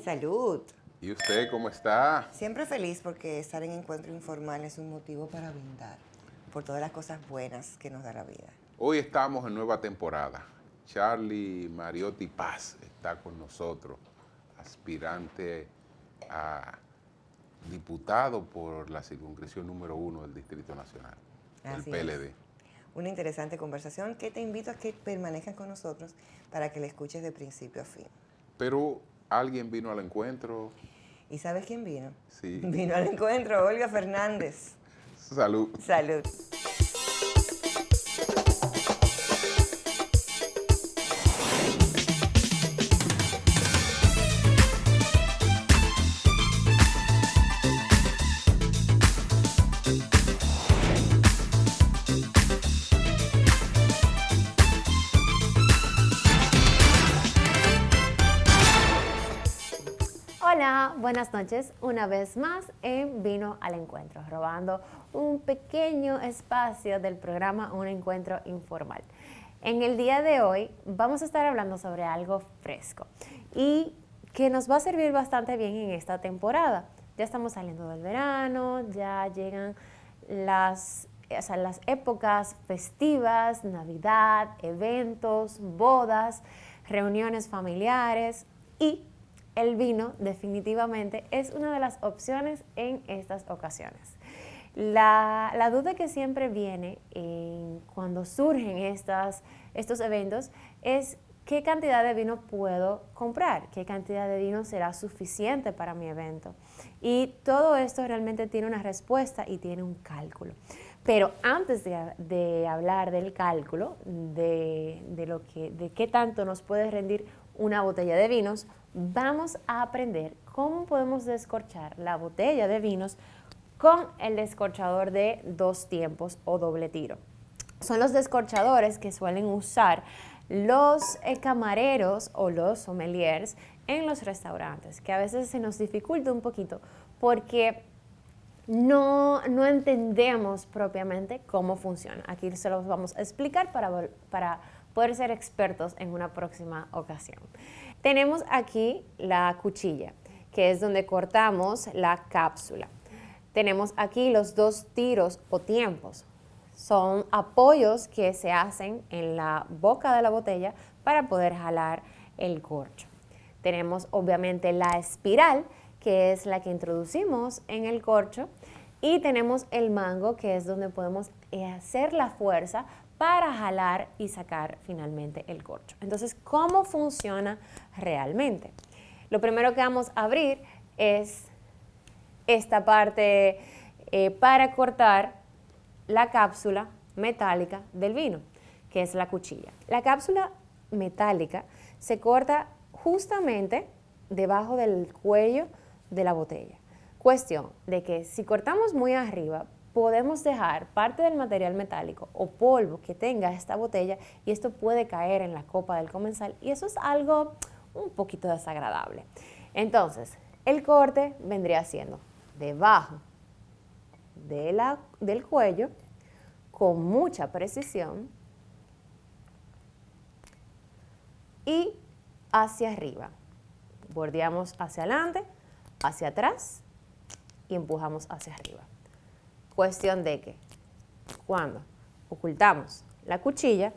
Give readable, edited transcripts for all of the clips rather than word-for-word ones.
Salud. ¿Y usted cómo está? Siempre feliz porque estar en Encuentro Informal es un motivo para brindar por todas las cosas buenas que nos da la vida. Hoy estamos en nueva temporada. Charlie Mariotti Paz está con nosotros, aspirante a diputado por la circunscripción número 1 del Distrito Nacional, el Así PLD. es. Una interesante conversación que te invito a que permanezcan con nosotros para que la escuches de principio a fin. Pero alguien vino al encuentro. ¿Y sabes quién vino? Sí. Vino al encuentro Olga Fernández. Salud. Salud. Hola, buenas noches. Una vez más en Vino al Encuentro, robando un pequeño espacio del programa Un Encuentro Informal. En el día de hoy vamos a estar hablando sobre algo fresco y que nos va a servir bastante bien en esta temporada. Ya estamos saliendo del verano, ya llegan las épocas festivas, Navidad, eventos, bodas, reuniones familiares y el vino definitivamente es una de las opciones en estas ocasiones. La duda que siempre viene cuando surgen estos eventos es qué cantidad de vino puedo comprar, qué cantidad de vino será suficiente para mi evento. Y todo esto realmente tiene una respuesta y tiene un cálculo. Pero antes de hablar del cálculo, de qué tanto nos puede rendir una botella de vinos, vamos a aprender cómo podemos descorchar la botella de vinos con el descorchador de 2 tiempos o doble tiro. Son los descorchadores que suelen usar los camareros o los sommeliers en los restaurantes, que a veces se nos dificulta un poquito porque no entendemos propiamente cómo funciona. Aquí se los vamos a explicar para poder ser expertos en una próxima ocasión. Tenemos aquí la cuchilla, que es donde cortamos la cápsula. Tenemos aquí los 2 tiros o tiempos. Son apoyos que se hacen en la boca de la botella para poder jalar el corcho. Tenemos obviamente la espiral, que es la que introducimos en el corcho, y tenemos el mango, que es donde podemos hacer la fuerza para jalar y sacar finalmente el corcho. Entonces, ¿cómo funciona realmente? Lo primero que vamos a abrir es esta parte para cortar la cápsula metálica del vino, que es la cuchilla. La cápsula metálica se corta justamente debajo del cuello de la botella. Cuestión de que si cortamos muy arriba, podemos dejar parte del material metálico o polvo que tenga esta botella y esto puede caer en la copa del comensal y eso es algo un poquito desagradable. Entonces, el corte vendría siendo debajo del cuello con mucha precisión y hacia arriba. Bordeamos hacia adelante, hacia atrás y empujamos hacia arriba. Cuestión de que cuando ocultamos la cuchilla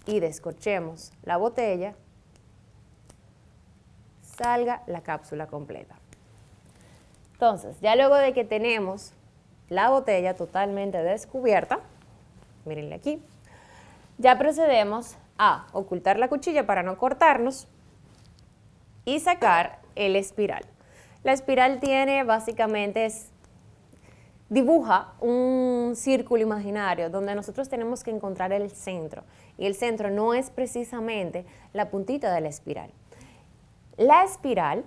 y descorchemos la botella, salga la cápsula completa. Entonces, ya luego de que tenemos la botella totalmente descubierta, mírenle aquí, ya procedemos a ocultar la cuchilla para no cortarnos y sacar el espiral. La espiral tiene básicamente, dibuja un círculo imaginario donde nosotros tenemos que encontrar el centro. Y el centro no es precisamente la puntita de la espiral. La espiral,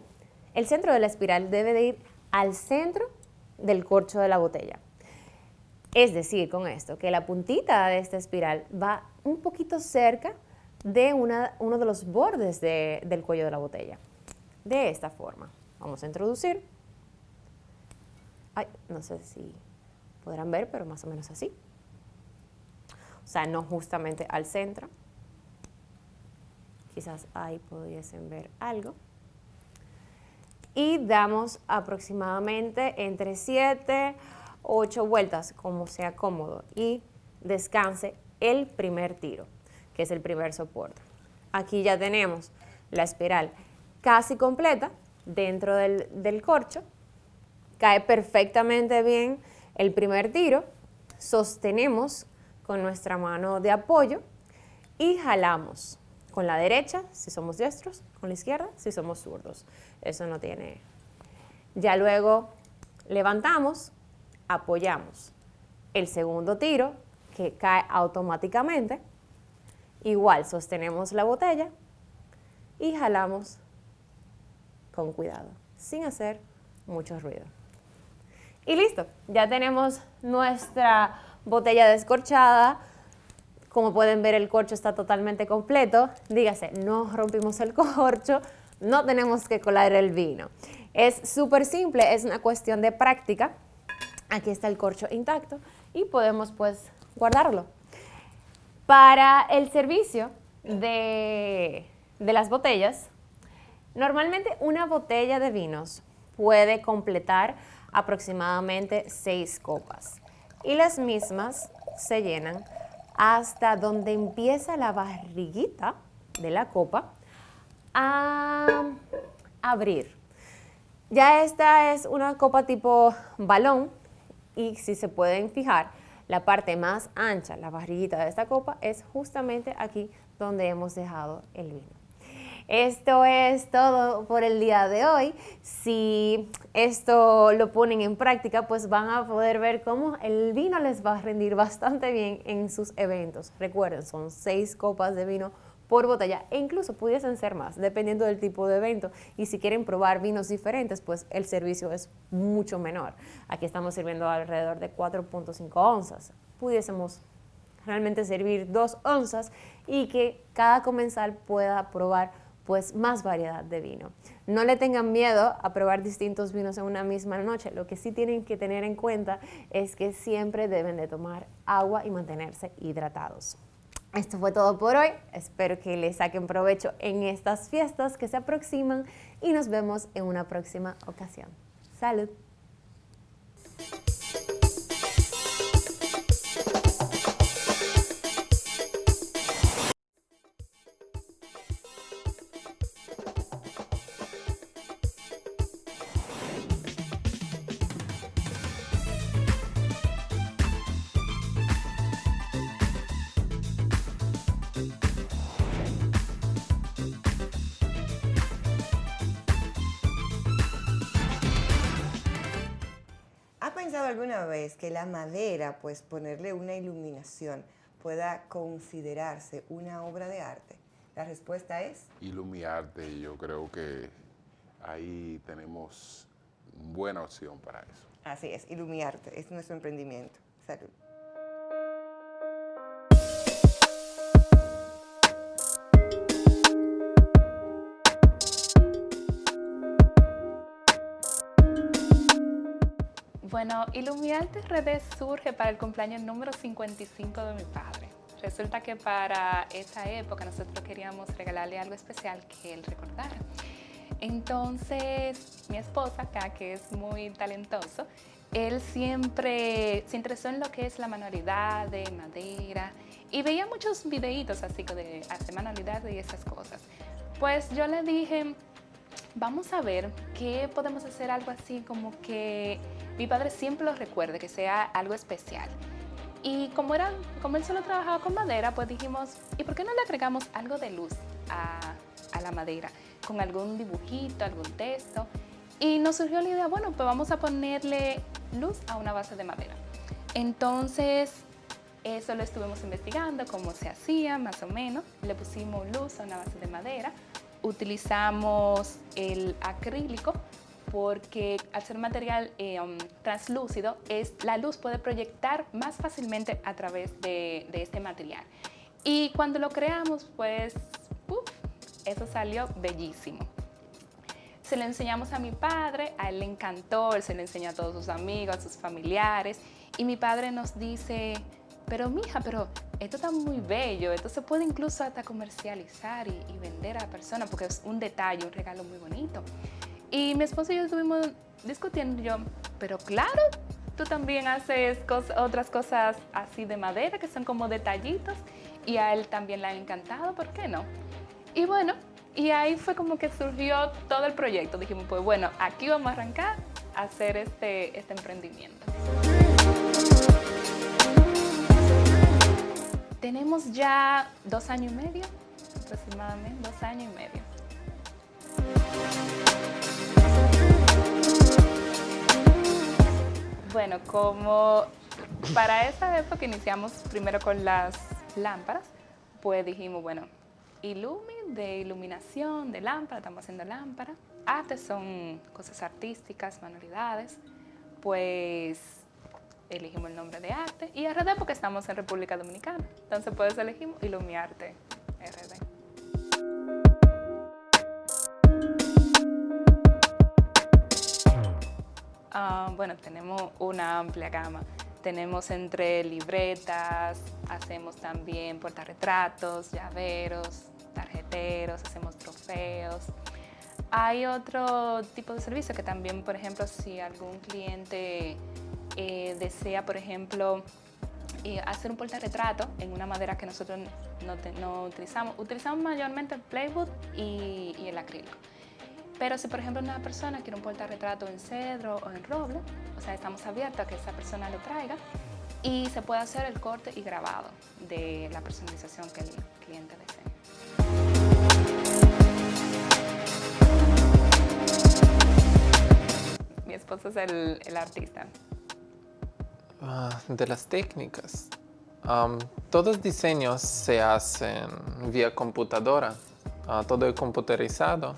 el centro de la espiral debe de ir al centro del corcho de la botella. Es decir, con esto, que la puntita de esta espiral va un poquito cerca de uno de los bordes del cuello de la botella. De esta forma. Vamos a introducir. Ay, no sé si podrán ver, pero más o menos así. O sea, no justamente al centro. Quizás ahí pudiesen ver algo. Y damos aproximadamente entre 7, 8 vueltas, como sea cómodo. Y descanse el primer tiro, que es el primer soporte. Aquí ya tenemos la espiral casi completa dentro del corcho. Cae perfectamente bien el primer tiro. Sostenemos con nuestra mano de apoyo y jalamos con la derecha si somos diestros, con la izquierda si somos zurdos. Eso no tiene. Ya luego levantamos, apoyamos el segundo tiro que cae automáticamente. Igual sostenemos la botella y jalamos con cuidado, sin hacer mucho ruido. Y listo, ya tenemos nuestra botella descorchada. Como pueden ver, el corcho está totalmente completo. Dígase, no rompimos el corcho, no tenemos que colar el vino. Es súper simple, es una cuestión de práctica. Aquí está el corcho intacto y podemos pues guardarlo. Para el servicio de las botellas, normalmente una botella de vinos puede completar aproximadamente 6 copas y las mismas se llenan hasta donde empieza la barriguita de la copa a abrir. Ya esta es una copa tipo balón y si se pueden fijar, la parte más ancha, la barriguita de esta copa, es justamente aquí donde hemos dejado el vino. Esto es todo por el día de hoy. Si esto lo ponen en práctica, pues van a poder ver cómo el vino les va a rendir bastante bien en sus eventos. Recuerden, son 6 copas de vino por botella e incluso pudiesen ser más, dependiendo del tipo de evento. Y si quieren probar vinos diferentes, pues el servicio es mucho menor. Aquí estamos sirviendo alrededor de 4.5 onzas. Pudiésemos realmente servir 2 onzas y que cada comensal pueda probar pues más variedad de vino. No le tengan miedo a probar distintos vinos en una misma noche. Lo que sí tienen que tener en cuenta es que siempre deben de tomar agua y mantenerse hidratados. Esto fue todo por hoy. Espero que les saquen provecho en estas fiestas que se aproximan y nos vemos en una próxima ocasión. ¡Salud! ¿Ha pensado alguna vez que la madera, pues ponerle una iluminación, pueda considerarse una obra de arte? La respuesta es Ilumiarte, yo creo que ahí tenemos buena opción para eso. así es, Ilumiarte, es nuestro emprendimiento. Salud. Bueno, Ilumiarte Redes surge para el cumpleaños número 55 de mi padre. Resulta que para esa época nosotros queríamos regalarle algo especial que él recordara. Entonces, mi esposa, acá, que es muy talentoso, él siempre se interesó en lo que es la manualidad de madera y veía muchos videitos así de hacer manualidades y esas cosas. Pues yo le dije, vamos a ver qué podemos hacer algo así como que mi padre siempre lo recuerde, que sea algo especial. Y como él solo trabajaba con madera, pues dijimos, ¿y por qué no le agregamos algo de luz a la madera? Con algún dibujito, algún texto. Y nos surgió la idea, bueno, pues vamos a ponerle luz a una base de madera. Entonces, eso lo estuvimos investigando, cómo se hacía, más o menos. Le pusimos luz a una base de madera. Utilizamos el acrílico porque al ser material translúcido, la luz puede proyectar más fácilmente a través de este material. Y cuando lo creamos, pues, eso salió bellísimo. Se lo enseñamos a mi padre, a él le encantó, él se lo enseñó a todos sus amigos, a sus familiares, y mi padre nos dice, pero mija, pero esto está muy bello, esto se puede incluso hasta comercializar y vender a personas porque es un detalle, un regalo muy bonito. Y mi esposo y yo estuvimos discutiendo, yo, pero claro, tú también haces otras cosas así de madera que son como detallitos y a él también le ha encantado, ¿por qué no? Y bueno, y ahí fue como que surgió todo el proyecto. Dijimos, pues bueno, aquí vamos a arrancar a hacer este emprendimiento. Tenemos ya 2 años y medio, aproximadamente 2 años y medio. Bueno, como para esa época iniciamos primero con las lámparas, pues dijimos, bueno, Illumi, de iluminación, de lámpara, estamos haciendo lámparas. Arte son cosas artísticas, manualidades, pues elegimos el nombre de arte y RD porque estamos en República Dominicana. Entonces pues elegimos Illumi Arte RD. Bueno, tenemos una amplia gama. Tenemos entre libretas, hacemos también portarretratos, llaveros, tarjeteros, hacemos trofeos. Hay otro tipo de servicio que también, por ejemplo, si algún cliente desea, por ejemplo, hacer un portarretrato en una madera que nosotros no utilizamos mayormente el plywood y el acrílico. Pero si, por ejemplo, una persona quiere un portarretrato en cedro o en roble, o sea, estamos abiertos a que esa persona lo traiga y se puede hacer el corte y grabado de la personalización que el cliente desee. Mi esposo es el artista. De las técnicas. Todos los diseños se hacen vía computadora. Todo es computerizado.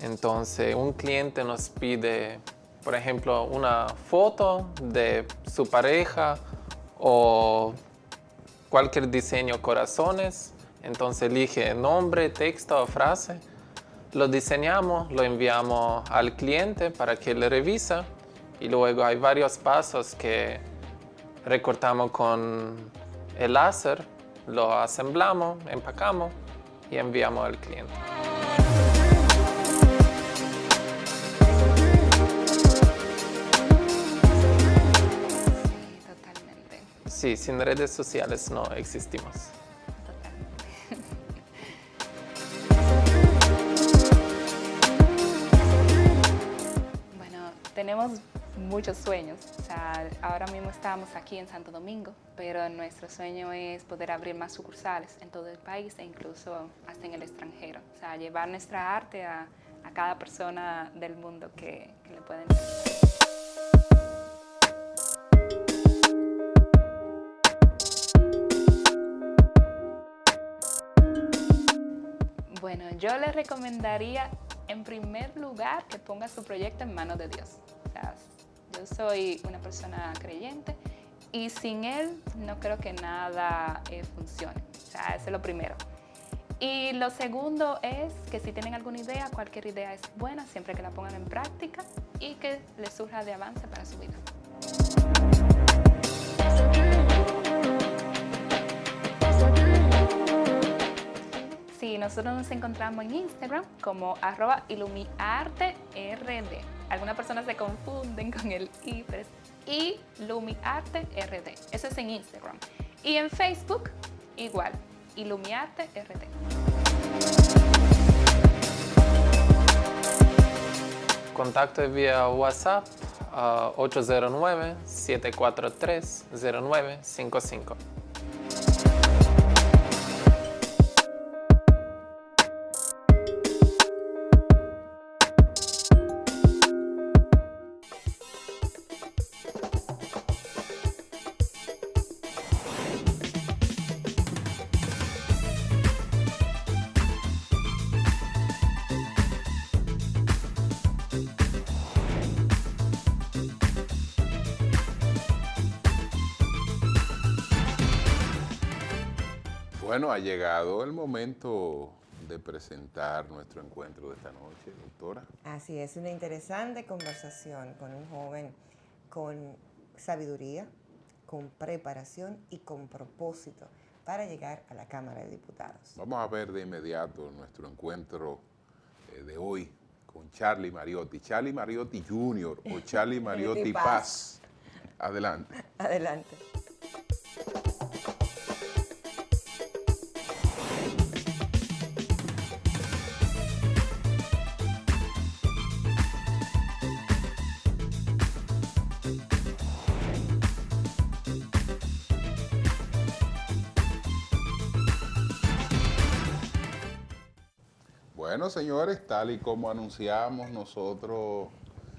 Entonces, un cliente nos pide, por ejemplo, una foto de su pareja o cualquier diseño, corazones. Entonces, elige nombre, texto o frase. Lo diseñamos, lo enviamos al cliente para que le revise. Y luego hay varios pasos que recortamos con el láser, lo asemblamos, empacamos y enviamos al cliente. Sí, sin redes sociales no existimos. Bueno, tenemos muchos sueños. O sea, ahora mismo estamos aquí en Santo Domingo, pero nuestro sueño es poder abrir más sucursales en todo el país e incluso hasta en el extranjero. O sea, llevar nuestra arte a cada persona del mundo que le pueda interesar. Bueno, yo le recomendaría en primer lugar que ponga su proyecto en manos de Dios. O sea, yo soy una persona creyente y sin Él no creo que nada funcione. O sea, eso es lo primero. Y lo segundo es que si tienen alguna idea, cualquier idea es buena, siempre que la pongan en práctica y que les surja de avance para su vida. Sí, nosotros nos encontramos en Instagram como @illumiarterd. Algunas personas se confunden con el i, pero es illumiarterd. Eso es en Instagram. Y en Facebook, igual, illumiarterd. Contacto vía WhatsApp 809-743-0955. Bueno, ha llegado el momento de presentar nuestro encuentro de esta noche, doctora. Así es, una interesante conversación con un joven con sabiduría, con preparación y con propósito para llegar a la Cámara de Diputados. Vamos a ver de inmediato nuestro encuentro de hoy con Charlie Mariotti. Charlie Mariotti Jr. o Charlie Mariotti Paz. Adelante. Adelante. Bueno, señores, tal y como anunciamos, nosotros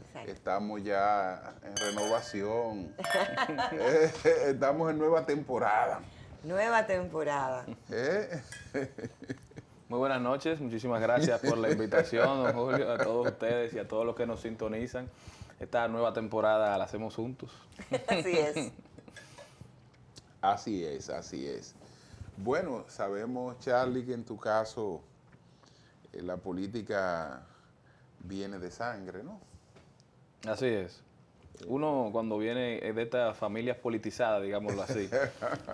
Exacto. estamos ya en renovación. Estamos en nueva temporada. Nueva temporada. ¿Eh? Muy buenas noches, muchísimas gracias por la invitación, don Julio, a todos ustedes y a todos los que nos sintonizan. Esta nueva temporada la hacemos juntos. Así es. Así es, así es. Bueno, sabemos, Charlie, que en tu caso la política viene de sangre, ¿no? Así es. Uno cuando viene de estas familias politizadas, digámoslo así,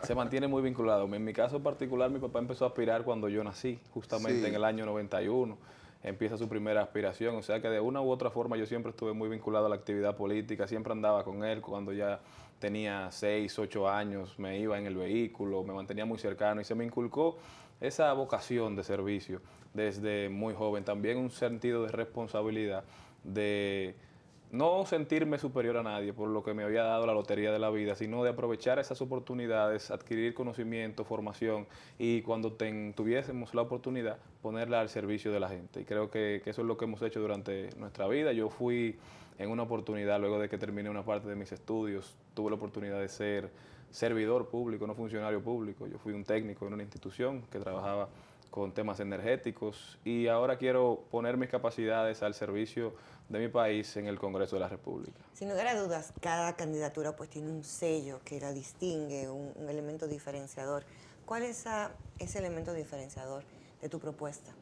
se mantiene muy vinculado. En mi caso particular, mi papá empezó a aspirar cuando yo nací, justamente Sí. en el año 91. Empieza su primera aspiración, o sea que de una u otra forma yo siempre estuve muy vinculado a la actividad política, siempre andaba con él cuando ya tenía 6, 8 años, me iba en el vehículo, me mantenía muy cercano y se me inculcó esa vocación de servicio desde muy joven, también un sentido de responsabilidad, de no sentirme superior a nadie por lo que me había dado la lotería de la vida, sino de aprovechar esas oportunidades, adquirir conocimiento, formación y cuando tuviésemos la oportunidad, ponerla al servicio de la gente. Y creo que eso es lo que hemos hecho durante nuestra vida. Yo fui en una oportunidad, luego de que terminé una parte de mis estudios, tuve la oportunidad de ser servidor público, no funcionario público. Yo fui un técnico en una institución que trabajaba con temas energéticos y ahora quiero poner mis capacidades al servicio de mi país en el Congreso de la República. Sin lugar a dudas, cada candidatura pues tiene un sello que la distingue, un elemento diferenciador. ¿Cuál es ese elemento diferenciador de tu propuesta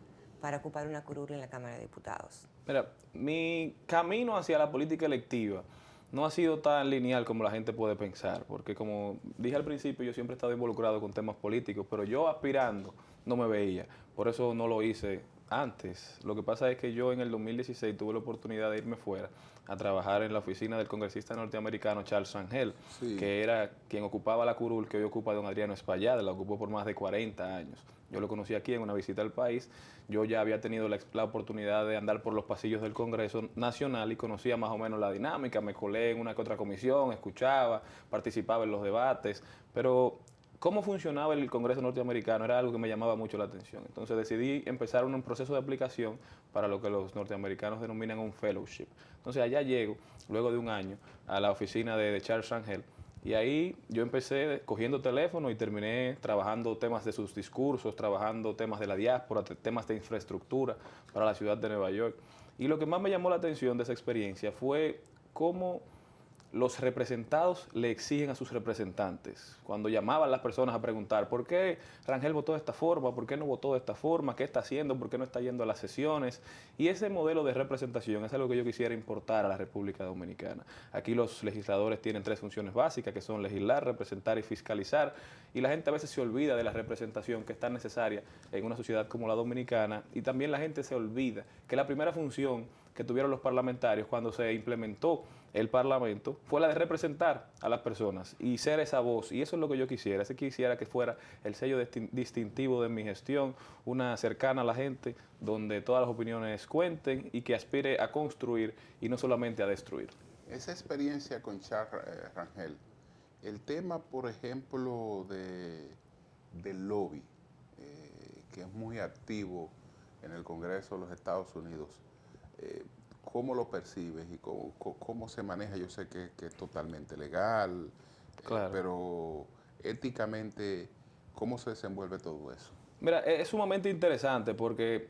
para ocupar una curul en la Cámara de Diputados? Mira, mi camino hacia la política electiva no ha sido tan lineal como la gente puede pensar, porque como dije al principio, yo siempre he estado involucrado con temas políticos, pero yo aspirando no me veía, por eso no lo hice antes. Lo que pasa es que yo en el 2016 tuve la oportunidad de irme fuera a trabajar en la oficina del congresista norteamericano Charles Rangel, Sí. que era quien ocupaba la curul que hoy ocupa don Adriano Espaillada, la ocupó por más de 40 años. Yo lo conocí aquí en una visita al país, yo ya había tenido la oportunidad de andar por los pasillos del Congreso Nacional y conocía más o menos la dinámica, me colé en una que otra comisión, escuchaba, participaba en los debates, pero cómo funcionaba el Congreso norteamericano era algo que me llamaba mucho la atención. Entonces decidí empezar un proceso de aplicación para lo que los norteamericanos denominan un fellowship. Entonces allá llego, luego de un año, a la oficina de Charles Rangel, y ahí yo empecé cogiendo teléfono y terminé trabajando temas de sus discursos, trabajando temas de la diáspora, temas de infraestructura para la ciudad de Nueva York. Y lo que más me llamó la atención de esa experiencia fue cómo los representados le exigen a sus representantes. Cuando llamaban las personas a preguntar ¿por qué Rangel votó de esta forma? ¿Por qué no votó de esta forma? ¿Qué está haciendo? ¿Por qué no está yendo a las sesiones? Y ese modelo de representación es algo que yo quisiera importar a la República Dominicana. Aquí los legisladores tienen 3 funciones básicas, que son legislar, representar y fiscalizar. Y la gente a veces se olvida de la representación que es tan necesaria en una sociedad como la dominicana. Y también la gente se olvida que la primera función que tuvieron los parlamentarios cuando se implementó el Parlamento fue la de representar a las personas y ser esa voz. Y eso es lo que yo quisiera. Quisiera que fuera el sello distintivo de mi gestión, una cercana a la gente, donde todas las opiniones cuenten y que aspire a construir y no solamente a destruir. Esa experiencia con Charles Rangel, el tema, por ejemplo, del lobby, que es muy activo en el Congreso de los Estados Unidos, ¿cómo lo percibes y cómo se maneja? Yo sé que es totalmente legal, Claro. pero éticamente, ¿cómo se desenvuelve todo eso? Mira, es sumamente interesante porque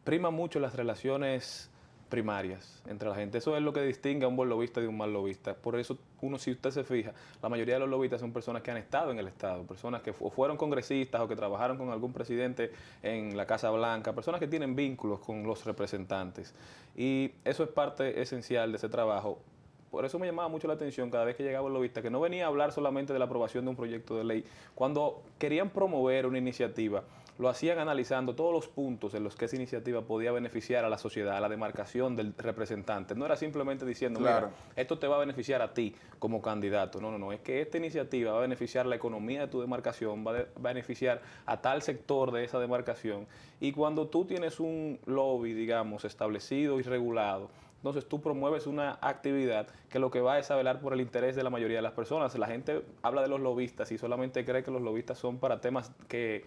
prima mucho las relaciones primarias entre la gente. Eso es lo que distingue a un buen lobista de un mal lobista. Por eso, si usted se fija, la mayoría de los lobistas son personas que han estado en el Estado, personas que fueron congresistas o que trabajaron con algún presidente en la Casa Blanca, personas que tienen vínculos con los representantes. Y eso es parte esencial de ese trabajo. por eso me llamaba mucho la atención cada vez que llegaba el lobista, que no venía a hablar solamente de la aprobación de un proyecto de ley. Cuando querían promover una iniciativa, lo hacían analizando todos los puntos en los que esa iniciativa podía beneficiar a la sociedad, a la demarcación del representante. No era simplemente diciendo, Claro. mira, esto te va a beneficiar a ti como candidato. No, es que esta iniciativa va a beneficiar la economía de tu demarcación, va a beneficiar a tal sector de esa demarcación. Y cuando tú tienes un lobby, digamos, establecido y regulado, entonces tú promueves una actividad que lo que va es a velar por el interés de la mayoría de las personas. La gente habla de los lobistas y solamente cree que los lobistas son para temas que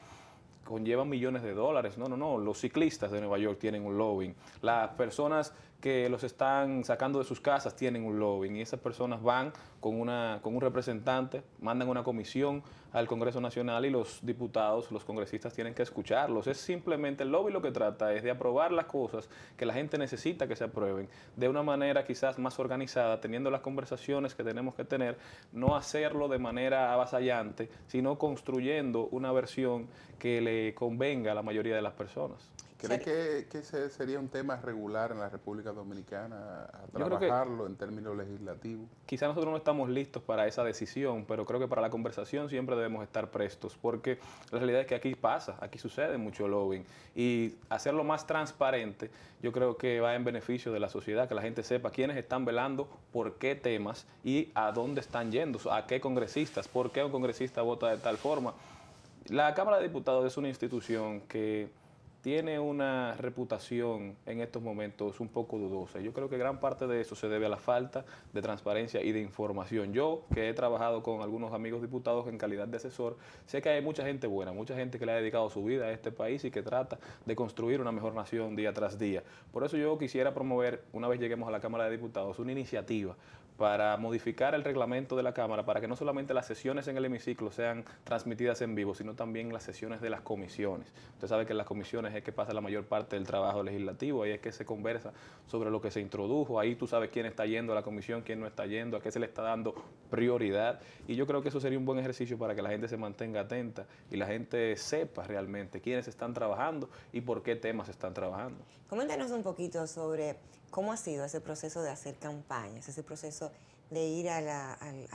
conllevan millones de dólares. No. Los ciclistas de Nueva York tienen un lobbying. Las personas que los están sacando de sus casas tienen un lobbying. Y esas personas van con un representante, mandan una comisión al Congreso Nacional y los diputados, los congresistas tienen que escucharlos. Es simplemente el lobby lo que trata es de aprobar las cosas que la gente necesita que se aprueben de una manera quizás más organizada, teniendo las conversaciones que tenemos que tener, no hacerlo de manera avasallante, sino construyendo una versión que le convenga a la mayoría de las personas. ¿Cree que ese sería un tema regular en la República Dominicana, a Yo creo que trabajarlo en términos legislativos? quizá nosotros no estamos listos para esa decisión, pero creo que para la conversación siempre debemos estar prestos, porque la realidad es que aquí pasa, aquí sucede mucho lobbying, y hacerlo más transparente yo creo que va en beneficio de la sociedad, que la gente sepa quiénes están velando por qué temas y a dónde están yendo, a qué congresistas, por qué un congresista vota de tal forma. La Cámara de Diputados es una institución que tiene una reputación en estos momentos un poco dudosa. Yo creo que gran parte de eso se debe a la falta de transparencia y de información. Yo, que he trabajado con algunos amigos diputados en calidad de asesor, sé que hay mucha gente buena, mucha gente que le ha dedicado su vida a este país y que trata de construir una mejor nación día tras día. Por eso yo quisiera promover, una vez lleguemos a la Cámara de Diputados, una iniciativa para modificar el reglamento de la Cámara para que no solamente las sesiones en el hemiciclo sean transmitidas en vivo, sino también las sesiones de las comisiones. Usted sabe que en las comisiones es que pasa la mayor parte del trabajo legislativo, ahí es que se conversa sobre lo que se introdujo, ahí tú sabes quién está yendo a la comisión, quién no está yendo, a qué se le está dando prioridad, y yo creo que eso sería un buen ejercicio para que la gente se mantenga atenta y la gente sepa realmente quiénes están trabajando y por qué temas están trabajando. Coméntanos un poquito sobre cómo ha sido ese proceso de hacer campañas, ese proceso de ir a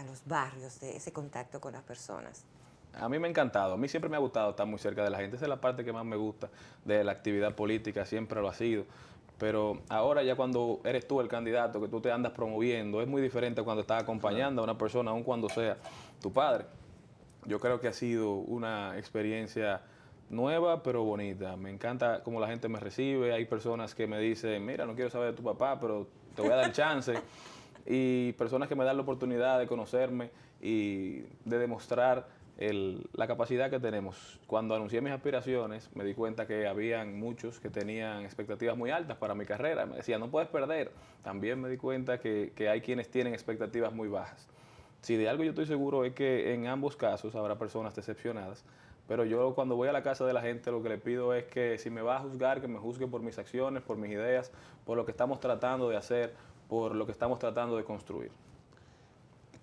los barrios, de ese contacto con las personas. A mí me ha encantado, a mí siempre me ha gustado estar muy cerca de la gente, esa es la parte que más me gusta de la actividad política, siempre lo ha sido. Pero ahora ya cuando eres tú el candidato, que tú te andas promoviendo, es muy diferente cuando estás acompañando a una persona, aun cuando sea tu padre. Yo creo que ha sido una experiencia nueva pero bonita. Me encanta cómo la gente me recibe. Hay personas que me dicen, mira, no quiero saber de tu papá, pero te voy a dar chance. Y personas que me dan la oportunidad de conocerme y de demostrar la capacidad que tenemos. Cuando anuncié mis aspiraciones, me di cuenta que habían muchos que tenían expectativas muy altas para mi carrera. Me decían, no puedes perder. También me di cuenta que hay quienes tienen expectativas muy bajas. Si de algo yo estoy seguro es que en ambos casos habrá personas decepcionadas, pero yo cuando voy a la casa de la gente lo que le pido es que si me va a juzgar, que me juzgue por mis acciones, por mis ideas, por lo que estamos tratando de hacer, por lo que estamos tratando de construir.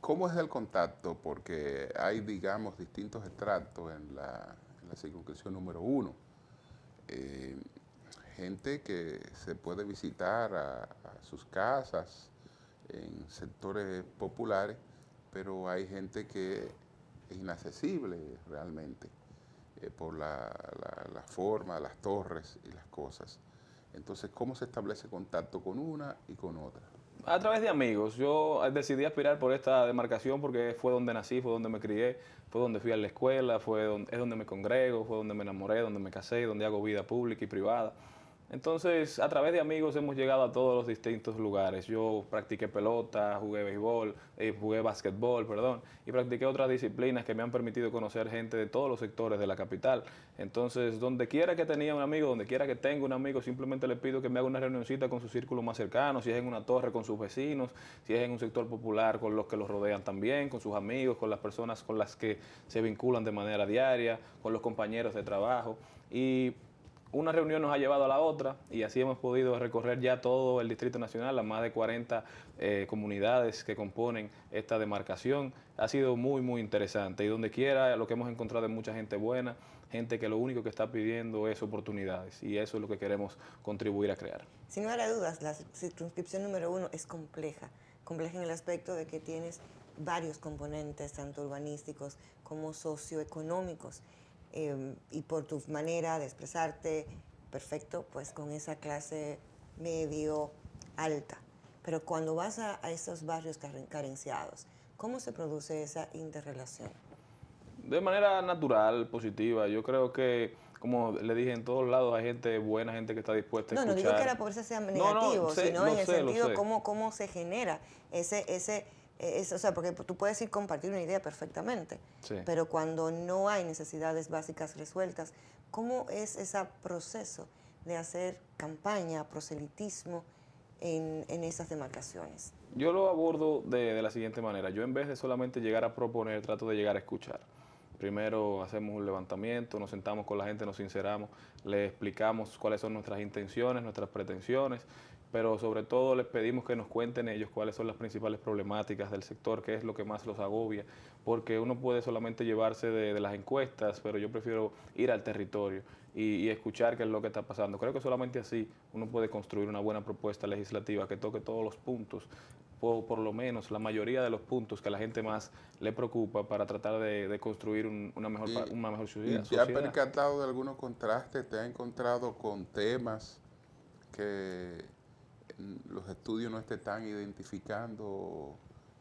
¿Cómo es el contacto? Porque hay, digamos, distintos estratos en la circunscripción número 1. Gente que se puede visitar a sus casas en sectores populares, pero hay gente que es inaccesible realmente por la forma, las torres y las cosas. Entonces, ¿cómo se establece contacto con una y con otra? A través de amigos. Yo decidí aspirar por esta demarcación porque fue donde nací, fue donde me crié, fue donde fui a la escuela, es donde me congrego, fue donde me enamoré, donde me casé, donde hago vida pública y privada. Entonces, a través de amigos hemos llegado a todos los distintos lugares. Yo practiqué pelota, jugué béisbol, jugué básquetbol, perdón, y practiqué otras disciplinas que me han permitido conocer gente de todos los sectores de la capital. Entonces, donde quiera que tenía un amigo, donde quiera que tenga un amigo, simplemente le pido que me haga una reunioncita con su círculo más cercano, si es en una torre con sus vecinos, si es en un sector popular con los que los rodean también, con sus amigos, con las personas con las que se vinculan de manera diaria, con los compañeros de trabajo. Y una reunión nos ha llevado a la otra y así hemos podido recorrer ya todo el Distrito Nacional, las más de 40 comunidades que componen esta demarcación. Ha sido muy, muy interesante y donde quiera lo que hemos encontrado es mucha gente buena, gente que lo único que está pidiendo es oportunidades y eso es lo que queremos contribuir a crear. Sin lugar a dudas, la circunscripción número 1 es compleja, compleja en el aspecto de que tienes varios componentes, tanto urbanísticos como socioeconómicos, y por tu manera de expresarte, perfecto, pues con esa clase medio alta. Pero cuando vas a esos barrios carenciados, ¿cómo se produce esa interrelación? De manera natural, positiva. Yo creo que, como le dije, en todos lados hay gente buena, gente que está dispuesta a No, no escuchar. digo que la pobreza sea No, negativo, sé, sino lo en el sé, lo sentido sé. cómo se genera o sea, porque tú puedes ir compartir una idea perfectamente, Sí. pero cuando no hay necesidades básicas resueltas, ¿cómo es ese proceso de hacer campaña, proselitismo en esas demarcaciones? Yo lo abordo de la siguiente manera. Yo en vez de solamente llegar a proponer, trato de llegar a escuchar. Primero hacemos un levantamiento, nos sentamos con la gente, nos sinceramos, le explicamos cuáles son nuestras intenciones, nuestras pretensiones, pero sobre todo les pedimos que nos cuenten ellos cuáles son las principales problemáticas del sector, qué es lo que más los agobia, porque uno puede solamente llevarse de las encuestas, pero yo prefiero ir al territorio y escuchar qué es lo que está pasando. Creo que solamente así uno puede construir una buena propuesta legislativa que toque todos los puntos, por lo menos la mayoría de los puntos que a la gente más le preocupa para tratar de construir una mejor ¿Y sociedad. te has percatado de algunos contrastes? ¿Te has encontrado con temas que los estudios no te están identificando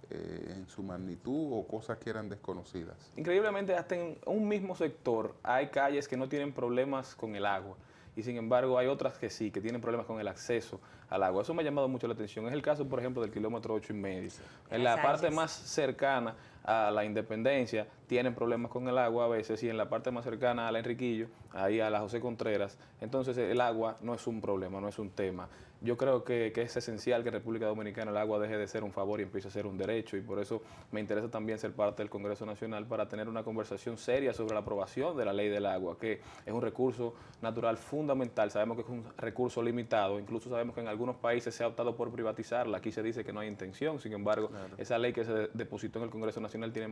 en su magnitud o cosas que eran desconocidas? Increíblemente, hasta en un mismo sector hay calles que no tienen problemas con el agua y sin embargo hay otras que sí, que tienen problemas con el acceso al agua. Eso me ha llamado mucho la atención. Es el caso, por ejemplo, del kilómetro 8,5. En la parte más cercana a la Independencia tienen problemas con el agua a veces, y en la parte más cercana a la Enriquillo, ahí a la José Contreras, entonces el agua no es un problema, no es un tema. Yo creo que es esencial que en República Dominicana el agua deje de ser un favor y empiece a ser un derecho, y por eso me interesa también ser parte del Congreso Nacional para tener una conversación seria sobre la aprobación de la ley del agua, que es un recurso natural fundamental. Sabemos que es un recurso limitado, incluso sabemos que en algunos países se ha optado por privatizarla. Aquí se dice que no hay intención, sin embargo, esa ley que se depositó en el Congreso Nacional tiene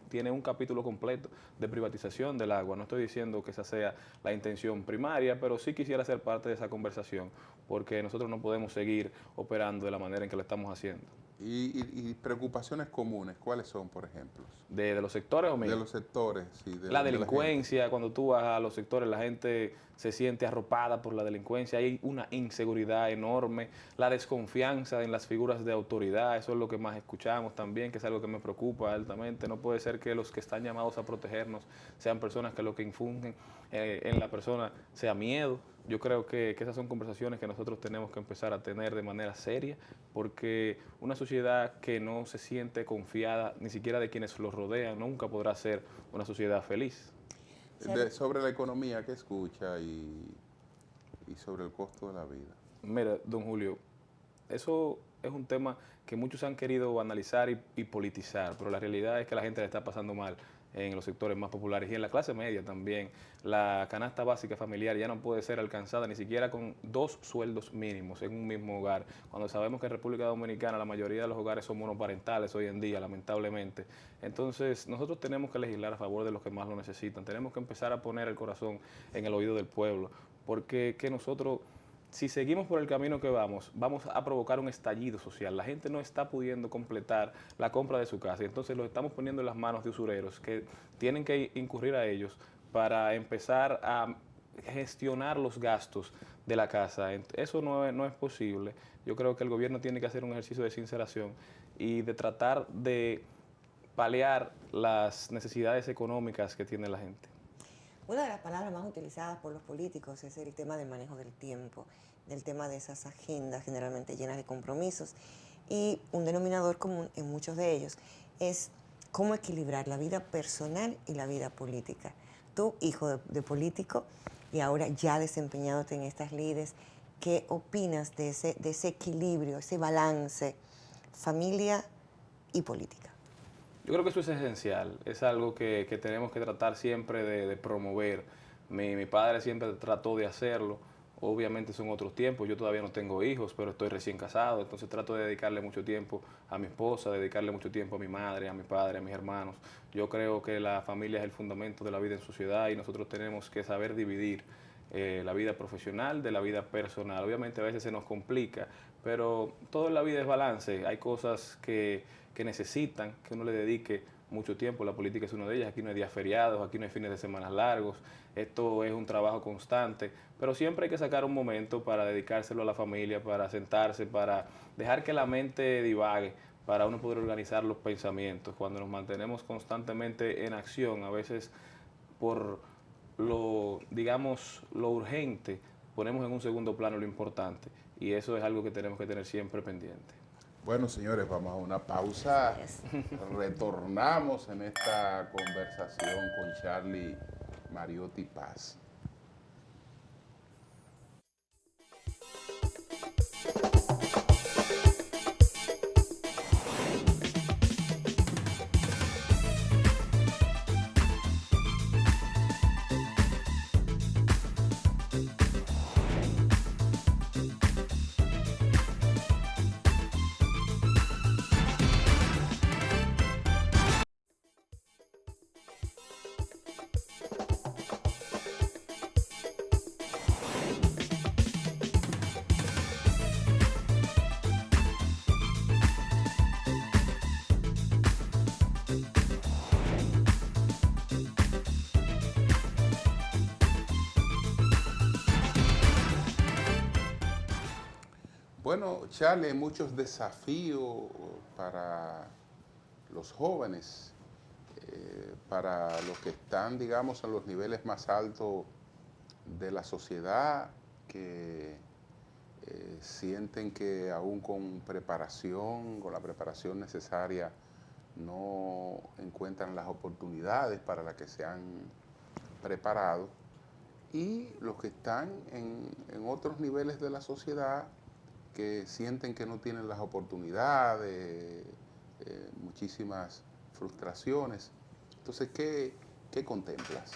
tiene un capítulo completo de privatización del agua. No estoy diciendo que esa sea la intención primaria, pero sí quisiera ser parte de esa conversación, porque nosotros no podemos seguir operando de la manera en que lo estamos haciendo. ¿Y preocupaciones comunes, cuáles son, por ejemplo? ¿De los sectores o míos? De los sectores, sí. La delincuencia, cuando tú vas a los sectores, la gente se siente arropada por la delincuencia, hay una inseguridad enorme, la desconfianza en las figuras de autoridad, eso es lo que más escuchamos también, que es algo que me preocupa altamente. No puede ser que los que están llamados a protegernos sean personas que lo que infunden en la persona sea miedo. Yo creo que esas son conversaciones que nosotros tenemos que empezar a tener de manera seria, porque una sociedad que no se siente confiada ni siquiera de quienes los rodean nunca podrá ser una sociedad feliz. Sobre la economía, ¿qué escucha y sobre el costo de la vida? Mira, don Julio, eso es un tema que muchos han querido analizar y politizar, pero la realidad es que la gente le está pasando mal en los sectores más populares y en la clase media también. La canasta básica familiar ya no puede ser alcanzada ni siquiera con 2 sueldos mínimos en un mismo hogar, cuando sabemos que en República Dominicana la mayoría de los hogares son monoparentales hoy en día, lamentablemente. Entonces nosotros tenemos que legislar a favor de los que más lo necesitan, tenemos que empezar a poner el corazón en el oído del pueblo, porque que nosotros, si seguimos por el camino que vamos a provocar un estallido social. La gente no está pudiendo completar la compra de su casa, y entonces lo estamos poniendo en las manos de usureros que tienen que incurrir a ellos para empezar a gestionar los gastos de la casa. Eso no es posible. Yo creo que el gobierno tiene que hacer un ejercicio de sinceración y de tratar de paliar las necesidades económicas que tiene la gente. Una de las palabras más utilizadas por los políticos es el tema del manejo del tiempo, del tema de esas agendas generalmente llenas de compromisos. Y un denominador común en muchos de ellos es cómo equilibrar la vida personal y la vida política. Tú, hijo de político y ahora ya desempeñándote en estas lides, ¿qué opinas de ese equilibrio, ese balance, familia y política? Yo creo que eso es esencial, es algo que tenemos que tratar siempre de promover. Mi padre siempre trató de hacerlo, obviamente son otros tiempos, yo todavía no tengo hijos, pero estoy recién casado, entonces trato de dedicarle mucho tiempo a mi esposa, dedicarle mucho tiempo a mi madre, a mi padre, a mis hermanos. Yo creo que la familia es el fundamento de la vida en sociedad y nosotros tenemos que saber dividir la vida profesional de la vida personal. Obviamente a veces se nos complica, pero todo en la vida es balance. Hay cosas que necesitan que uno le dedique mucho tiempo. La política es una de ellas. Aquí no hay días feriados, aquí no hay fines de semana largos. Esto es un trabajo constante, pero siempre hay que sacar un momento para dedicárselo a la familia, para sentarse, para dejar que la mente divague, para uno poder organizar los pensamientos. Cuando nos mantenemos constantemente en acción, a veces por digamos, lo urgente, ponemos en un segundo plano lo importante, y eso es algo que tenemos que tener siempre pendiente. Bueno, señores, vamos a una pausa. Retornamos en esta conversación con Charlie Mariotti Paz. Bueno, Charlie, hay muchos desafíos para los jóvenes, para los que están, digamos, a los niveles más altos de la sociedad, que sienten que aún con la preparación necesaria, no encuentran las oportunidades para las que se han preparado, y los que están en otros niveles de la sociedad, que sienten que no tienen las oportunidades, muchísimas frustraciones. Entonces, ¿qué contemplas?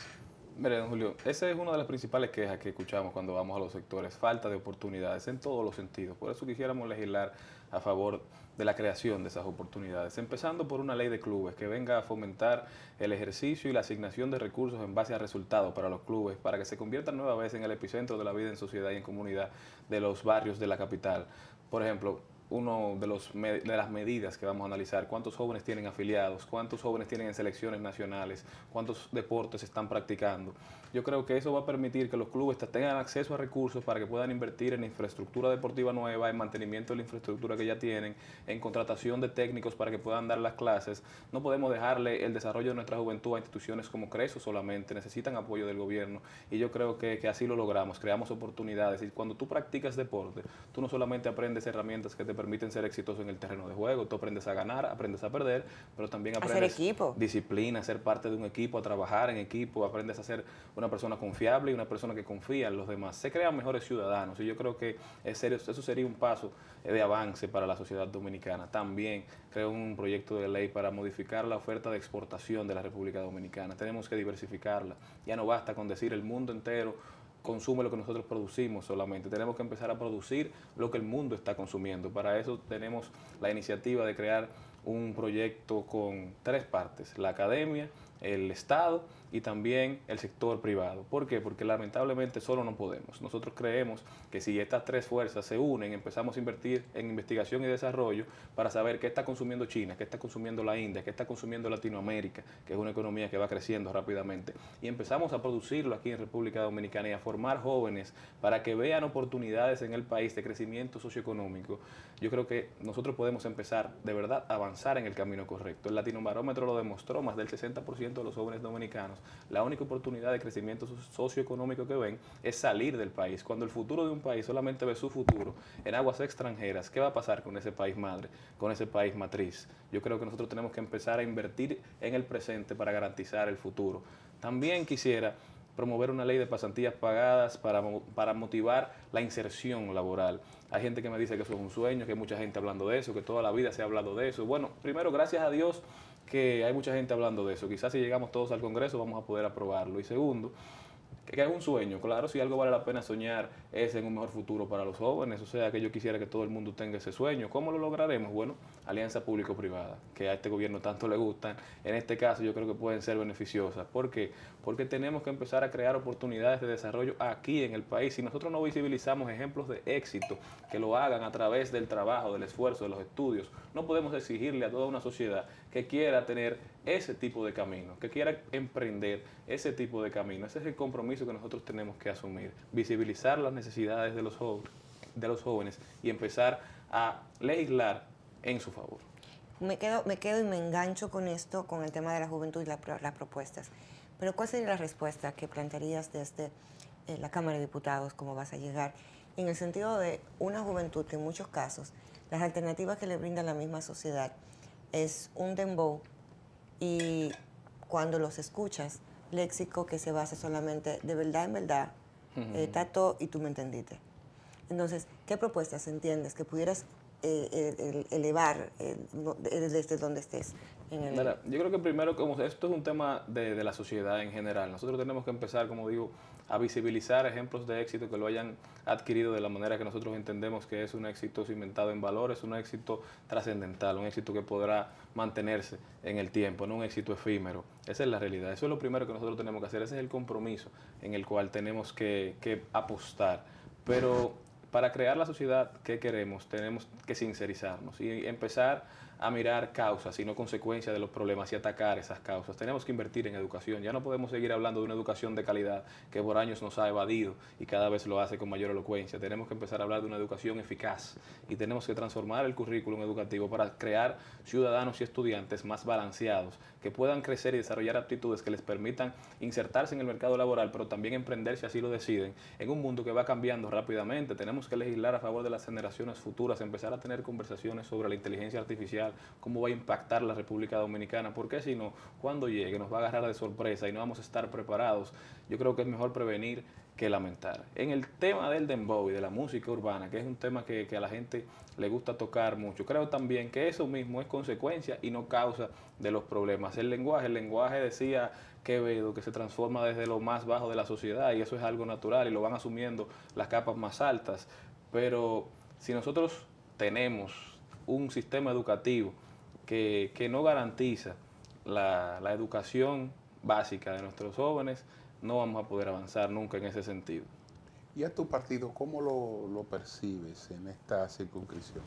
Mire, don Julio, esa es una de las principales quejas que escuchamos cuando vamos a los sectores, falta de oportunidades en todos los sentidos. Por eso quisiéramos legislar a favor de la creación de esas oportunidades, empezando por una ley de clubes que venga a fomentar el ejercicio y la asignación de recursos en base a resultados para los clubes, para que se conviertan nueva vez en el epicentro de la vida en sociedad y en comunidad de los barrios de la capital. Por ejemplo, uno de las medidas que vamos a analizar, cuántos jóvenes tienen afiliados, cuántos jóvenes tienen en selecciones nacionales, cuántos deportes están practicando. Yo creo que eso va a permitir que los clubes tengan acceso a recursos para que puedan invertir en infraestructura deportiva nueva, en mantenimiento de la infraestructura que ya tienen, en contratación de técnicos para que puedan dar las clases. No podemos dejarle el desarrollo de nuestra juventud a instituciones como Creso solamente, necesitan apoyo del gobierno, y yo creo que así lo logramos, creamos oportunidades. Y cuando tú practicas deporte, tú no solamente aprendes herramientas que te permiten ser exitoso en el terreno de juego, tú aprendes a ganar, aprendes a perder, pero también aprendes disciplina, a ser parte de un equipo, a trabajar en equipo, aprendes a ser una persona confiable y una persona que confía en los demás. Se crean mejores ciudadanos, y yo creo que eso sería un paso de avance para la sociedad dominicana. También creo un proyecto de ley para modificar la oferta de exportación de la República Dominicana. Tenemos que diversificarla. Ya no basta con decir el mundo entero consume lo que nosotros producimos solamente. Tenemos que empezar a producir lo que el mundo está consumiendo. Para eso tenemos la iniciativa de crear un proyecto con 3 partes: la academia, el Estado y también el sector privado. ¿Por qué? Porque lamentablemente solo no podemos. Nosotros creemos que si estas 3 fuerzas se unen, empezamos a invertir en investigación y desarrollo para saber qué está consumiendo China, qué está consumiendo la India, qué está consumiendo Latinoamérica, que es una economía que va creciendo rápidamente, y empezamos a producirlo aquí en República Dominicana y a formar jóvenes para que vean oportunidades en el país de crecimiento socioeconómico. Yo creo que nosotros podemos empezar de verdad a avanzar en el camino correcto. El Latinobarómetro lo demostró: más del 60% de los jóvenes dominicanos, la única oportunidad de crecimiento socioeconómico que ven es salir del país. Cuando el futuro de un país solamente ve su futuro en aguas extranjeras, ¿qué va a pasar con ese país madre, con ese país matriz? Yo creo que nosotros tenemos que empezar a invertir en el presente para garantizar el futuro. También quisiera promover una ley de pasantías pagadas para motivar la inserción laboral. Hay gente que me dice que eso es un sueño, que hay mucha gente hablando de eso, que toda la vida se ha hablado de eso. Bueno, primero, gracias a Dios que hay mucha gente hablando de eso. Quizás si llegamos todos al Congreso vamos a poder aprobarlo. Y segundo, que es un sueño. Claro, si algo vale la pena soñar es en un mejor futuro para los jóvenes, o sea, que yo quisiera que todo el mundo tenga ese sueño. ¿Cómo lo lograremos? Bueno, alianza público-privada, que a este gobierno tanto le gustan. En este caso yo creo que pueden ser beneficiosas. ¿Por qué? Porque tenemos que empezar a crear oportunidades de desarrollo aquí en el país. Si nosotros no visibilizamos ejemplos de éxito que lo hagan a través del trabajo, del esfuerzo, de los estudios, no podemos exigirle a toda una sociedad que quiera tener ese tipo de camino, que quiera emprender ese tipo de camino. Ese es el compromiso que nosotros tenemos que asumir, visibilizar las necesidades de los jóvenes y empezar a legislar en su favor. Me quedo y me engancho con esto, con el tema de la juventud y las propuestas. Pero ¿cuál sería la respuesta que plantearías desde la Cámara de Diputados, cómo vas a llegar, en el sentido de una juventud que en muchos casos las alternativas que le brinda la misma sociedad es un dembow y cuando los escuchas, léxico que se basa solamente de verdad en verdad, tato y tú me entendiste? Entonces, ¿qué propuestas entiendes que pudieras elevar desde donde estés? Mira, yo creo que primero, como esto es un tema de la sociedad en general, nosotros tenemos que empezar, como digo, a visibilizar ejemplos de éxito que lo hayan adquirido de la manera que nosotros entendemos que es un éxito cimentado en valores, un éxito trascendental, un éxito que podrá mantenerse en el tiempo, no un éxito efímero. Esa es la realidad. Eso es lo primero que nosotros tenemos que hacer. Ese es el compromiso en el cual tenemos que apostar. Pero para crear la sociedad que queremos, tenemos que sincerizarnos y empezar a mirar causas y no consecuencias de los problemas y atacar esas causas. Tenemos que invertir en educación. Ya no podemos seguir hablando de una educación de calidad que por años nos ha evadido y cada vez lo hace con mayor elocuencia. Tenemos que empezar a hablar de una educación eficaz y tenemos que transformar el currículum educativo para crear ciudadanos y estudiantes más balanceados, que puedan crecer y desarrollar aptitudes que les permitan insertarse en el mercado laboral, pero también emprender si así lo deciden, en un mundo que va cambiando rápidamente. Tenemos que legislar a favor de las generaciones futuras, empezar a tener conversaciones sobre la inteligencia artificial, cómo va a impactar la República Dominicana, porque si no, cuando llegue nos va a agarrar de sorpresa y no vamos a estar preparados. Yo creo que es mejor prevenir que lamentar. En el tema del dembow y de la música urbana, que es un tema que a la gente le gusta tocar mucho, creo también que eso mismo es consecuencia y no causa de los problemas. El lenguaje decía Quevedo, que se transforma desde lo más bajo de la sociedad y eso es algo natural y lo van asumiendo las capas más altas. Pero si nosotros tenemos un sistema educativo que no garantiza la educación básica de nuestros jóvenes, no vamos a poder avanzar nunca en ese sentido. ¿Y a tu partido cómo lo percibes en esta circunscripción?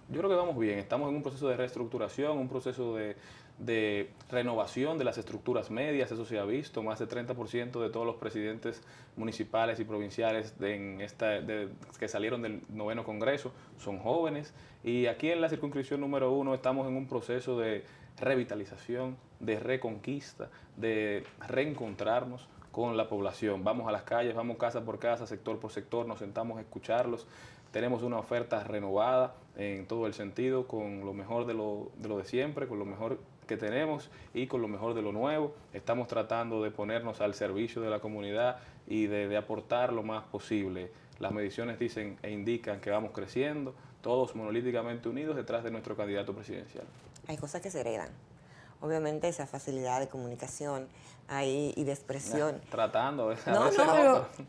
Yo creo que vamos bien, estamos en un proceso de reestructuración, un proceso de renovación de las estructuras medias, eso se ha visto, más del 30% de todos los presidentes municipales y provinciales que salieron del 9º Congreso son jóvenes, y aquí en la circunscripción número 1 estamos en un proceso de revitalización, de reconquista, de reencontrarnos con la población. Vamos a las calles, vamos casa por casa, sector por sector, nos sentamos a escucharlos. Tenemos una oferta renovada en todo el sentido, con lo mejor de lo de siempre, con lo mejor que tenemos y con lo mejor de lo nuevo. Estamos tratando de ponernos al servicio de la comunidad y de aportar lo más posible. Las mediciones dicen e indican que vamos creciendo, todos monolíticamente unidos detrás de nuestro candidato presidencial. Hay cosas que se heredan. Obviamente esa facilidad de comunicación ahí y de expresión. Tratando.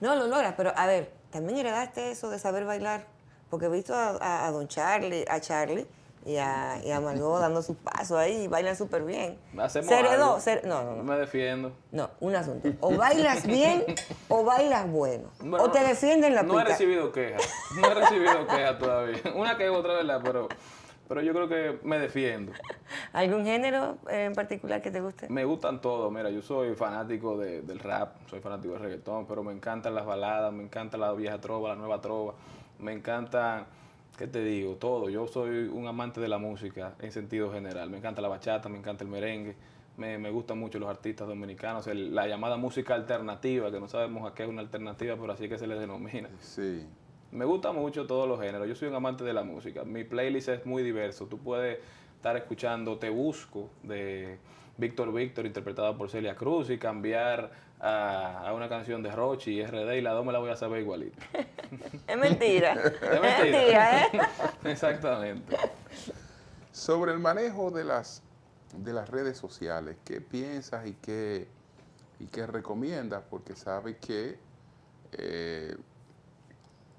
No lo logras, pero a ver, también heredaste eso de saber bailar, porque he visto a don Charlie, y a Margot dando sus pasos ahí y bailan súper bien. Hacemos ¿Se heredó? algo. No me defiendo. No, un asunto. O bailas bien o bailas bueno. Bueno, o te defienden la No he pica. recibido quejas. No he recibido quejas todavía. Una que otra, ¿verdad? Pero yo creo que me defiendo. ¿Algún género en particular que te guste? Me gustan todos. Mira, yo soy fanático del rap, soy fanático del reggaetón, pero me encantan las baladas, me encanta la vieja trova, la nueva trova. Me encanta, ¿qué te digo? Todo. Yo soy un amante de la música en sentido general. Me encanta la bachata, me encanta el merengue. Me gustan mucho los artistas dominicanos. La llamada música alternativa, que no sabemos a qué es una alternativa, pero así que se les denomina. Sí. Me gusta mucho todos los géneros. Yo soy un amante de la música. Mi playlist es muy diverso. Tú puedes estar escuchando Te Busco de Víctor Víctor, interpretado por Celia Cruz, y cambiar a una canción de Rochi y RD, y la dos me la voy a saber igualito. Es mentira. Es mentira. ¿eh? Exactamente. Sobre el manejo de las redes sociales, ¿qué piensas y qué y qué recomiendas, porque sabe que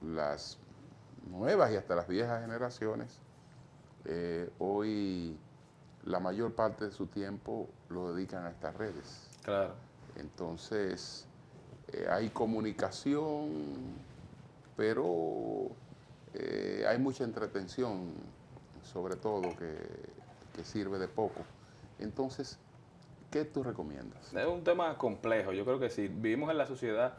las nuevas y hasta las viejas generaciones hoy la mayor parte de su tiempo lo dedican a estas redes. Claro. Entonces, hay comunicación, pero hay mucha entretención, sobre todo, que sirve de poco. Entonces, ¿qué tú recomiendas? Es un tema complejo. Yo creo que sí, vivimos en la sociedad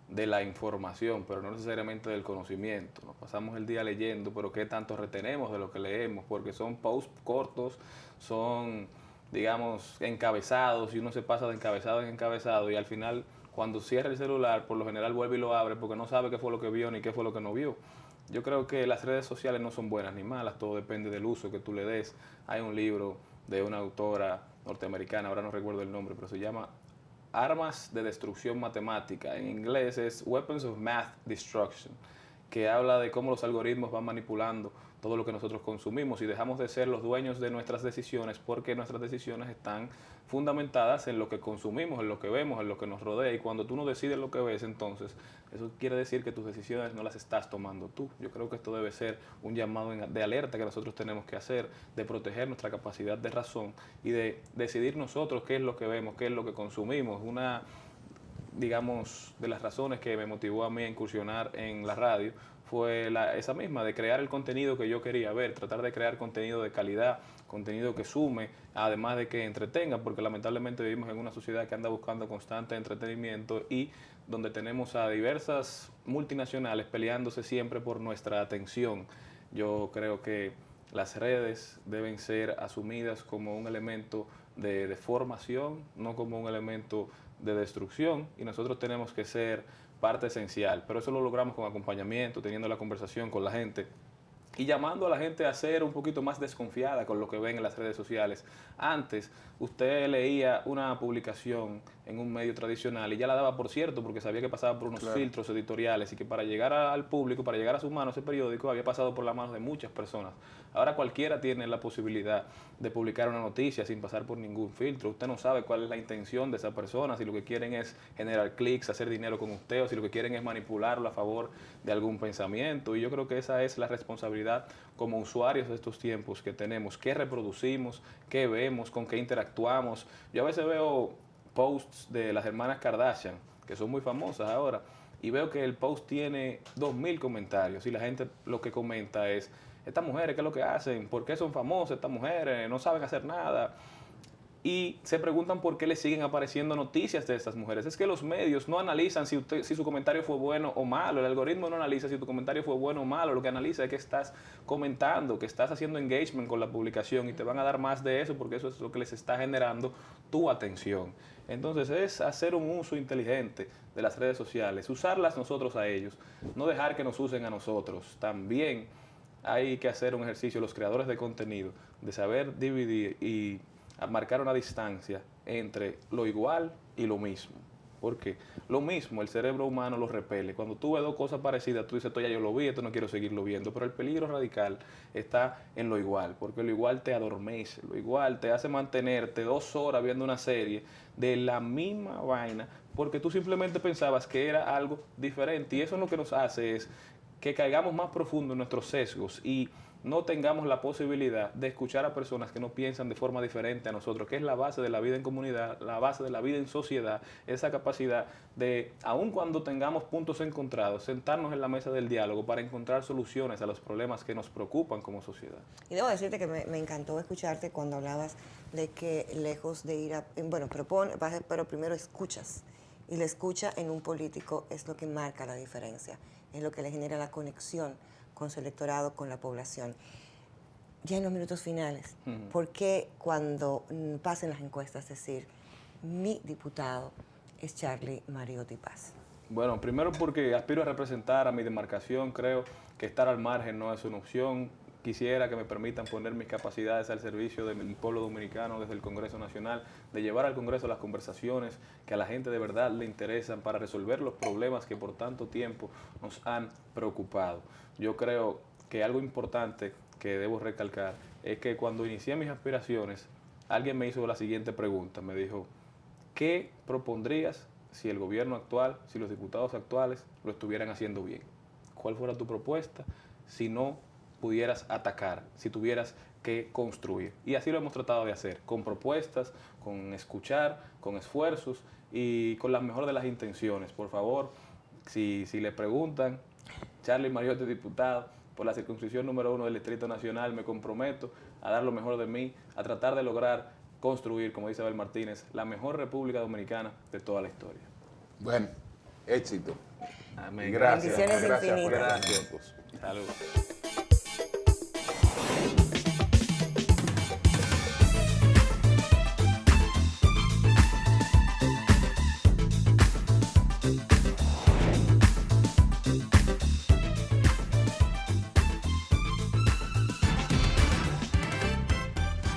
de la información, pero no necesariamente del conocimiento. Nos pasamos el día leyendo, pero ¿qué tanto retenemos de lo que leemos? Porque son posts cortos, son, digamos, encabezados, y uno se pasa de encabezado en encabezado, y al final, cuando cierra el celular, por lo general vuelve y lo abre porque no sabe qué fue lo que vio ni qué fue lo que no vio. Yo creo que las redes sociales no son buenas ni malas, todo depende del uso que tú le des. Hay un libro de una autora norteamericana, ahora no recuerdo el nombre, pero se llama Armas de Destrucción Matemática. En inglés es Weapons of Math Destruction, que habla de cómo los algoritmos van manipulando todo lo que nosotros consumimos y dejamos de ser los dueños de nuestras decisiones porque nuestras decisiones están fundamentadas en lo que consumimos, en lo que vemos, en lo que nos rodea, y cuando tú no decides lo que ves, entonces eso quiere decir que tus decisiones no las estás tomando tú. Yo creo que esto debe ser un llamado de alerta que nosotros tenemos que hacer, de proteger nuestra capacidad de razón y de decidir nosotros qué es lo que vemos, qué es lo que consumimos. Una, digamos, de las razones que me motivó a mí a incursionar en la radio fue esa misma, de crear el contenido que yo quería ver, tratar de crear contenido de calidad, contenido que sume, además de que entretenga, porque lamentablemente vivimos en una sociedad que anda buscando constante entretenimiento y donde tenemos a diversas multinacionales peleándose siempre por nuestra atención. Yo creo que las redes deben ser asumidas como un elemento de formación, no como un elemento de destrucción, y nosotros tenemos que ser parte esencial, pero eso lo logramos con acompañamiento, teniendo la conversación con la gente y llamando a la gente a ser un poquito más desconfiada con lo que ven en las redes sociales. Antes, usted leía una publicación en un medio tradicional y ya la daba por cierto porque sabía que pasaba por unos filtros editoriales y que para llegar al público, para llegar a sus manos, ese periódico había pasado por las manos de muchas personas. Ahora cualquiera tiene la posibilidad de publicar una noticia sin pasar por ningún filtro. Usted no sabe cuál es la intención de esa persona, si lo que quieren es generar clics, hacer dinero con usted, o si lo que quieren es manipularlo a favor de algún pensamiento. Y yo creo que esa es la responsabilidad como usuarios de estos tiempos que tenemos, qué reproducimos, qué vemos, con qué interactuamos. Yo a veces veo posts de las hermanas Kardashian, que son muy famosas ahora, y veo que el post tiene 2000 comentarios y la gente lo que comenta es: estas mujeres, ¿qué es lo que hacen? ¿Por qué son famosas estas mujeres? No saben hacer nada. Y se preguntan por qué le siguen apareciendo noticias de estas mujeres. Es que los medios no analizan si su comentario fue bueno o malo. El algoritmo no analiza si tu comentario fue bueno o malo. Lo que analiza es que estás comentando, que estás haciendo engagement con la publicación, y te van a dar más de eso porque eso es lo que les está generando tu atención. Entonces es hacer un uso inteligente de las redes sociales, usarlas nosotros a ellos, no dejar que nos usen a nosotros. También hay que hacer un ejercicio, los creadores de contenido, de saber dividir y marcar una distancia entre lo igual y lo mismo. Porque lo mismo, el cerebro humano lo repele. Cuando tú ves dos cosas parecidas, tú dices: esto ya yo lo vi, esto no quiero seguirlo viendo. Pero el peligro radical está en lo igual, porque lo igual te adormece, lo igual te hace mantenerte 2 horas viendo una serie de la misma vaina, porque tú simplemente pensabas que era algo diferente. Y eso lo que nos hace es que caigamos más profundo en nuestros sesgos y no tengamos la posibilidad de escuchar a personas que no piensan de forma diferente a nosotros, que es la base de la vida en comunidad, la base de la vida en sociedad, esa capacidad de, aun cuando tengamos puntos encontrados, sentarnos en la mesa del diálogo para encontrar soluciones a los problemas que nos preocupan como sociedad. Y debo decirte que me encantó escucharte cuando hablabas de que lejos de ir a... Bueno, pero primero escuchas. Y la escucha en un político es lo que marca la diferencia, es lo que le genera la conexión con su electorado, con la población. Ya en los minutos finales, ¿por qué cuando pasen las encuestas decir: mi diputado es Charlie Mariotti Paz? Bueno, primero porque aspiro a representar a mi demarcación. Creo que estar al margen no es una opción. Quisiera que me permitan poner mis capacidades al servicio del pueblo dominicano desde el Congreso Nacional, de llevar al Congreso las conversaciones que a la gente de verdad le interesan para resolver los problemas que por tanto tiempo nos han preocupado. Yo creo que algo importante que debo recalcar es que cuando inicié mis aspiraciones, alguien me hizo la siguiente pregunta. Me dijo: ¿qué propondrías si el gobierno actual, si los diputados actuales lo estuvieran haciendo bien? ¿Cuál fuera tu propuesta si no pudieras atacar, si tuvieras que construir? Y así lo hemos tratado de hacer, con propuestas, con escuchar, con esfuerzos y con la mejor de las intenciones. Por favor, si le preguntan, Charlie Mariotti, diputado, por la circunscripción número 1 del Distrito Nacional, me comprometo a dar lo mejor de mí, a tratar de lograr construir, como dice Abel Martínez, la mejor República Dominicana de toda la historia. Bueno, éxito. Amén. Gracias. Bendiciones Gracias por infinitas. estos votos. Salud.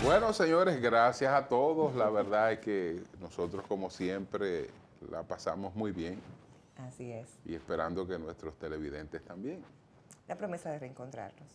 Bueno, señores, gracias a todos. La verdad es que nosotros, como siempre, la pasamos muy bien Así es. y esperando que nuestros televidentes también. La promesa de reencontrarnos.